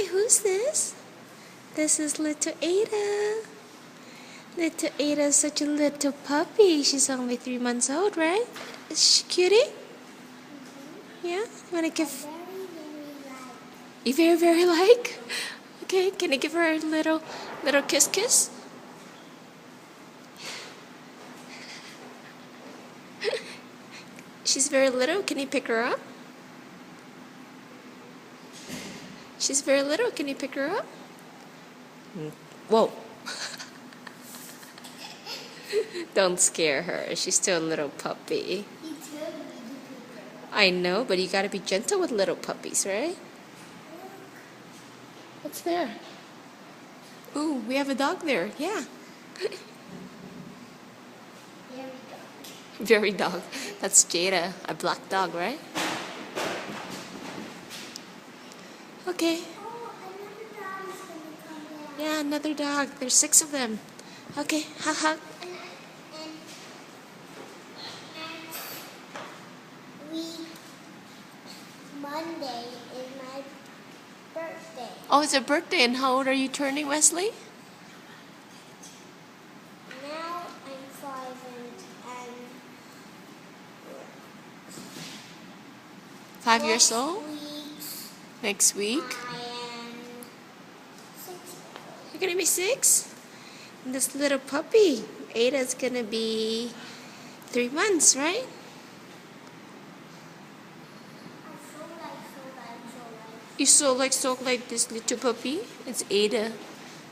Hi, who's this? This is little Ada. Little Ada is such a little puppy. She's only 3 months old, right? Is she cutie? Yeah? You wanna give... You very, very like? Okay, can I give her a little kiss kiss? She's very little. Can you pick her up? She's very little. Can you pick her up? Whoa. Don't scare her. She's still a little puppy. I know, but you gotta be gentle with little puppies, right? What's there? Ooh, we have a dog there. Yeah. Very dog. That's Jada, a black dog, right? Okay. Yeah, another dog. There's 6 of them. Okay, hug. Monday is my birthday. Oh, it's a birthday, and how old are you turning, Wesley? Now I'm 5 and 5 years old? Next Next week? I am 6. You're gonna be 6? And this little puppy, Ada's gonna be 3 months, right? You so like this little puppy? It's Ada.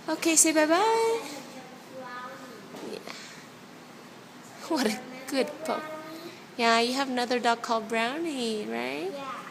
Okay, say bye-bye. Yeah. What a good pup. Yeah, you have another dog called Brownie, right? Yeah.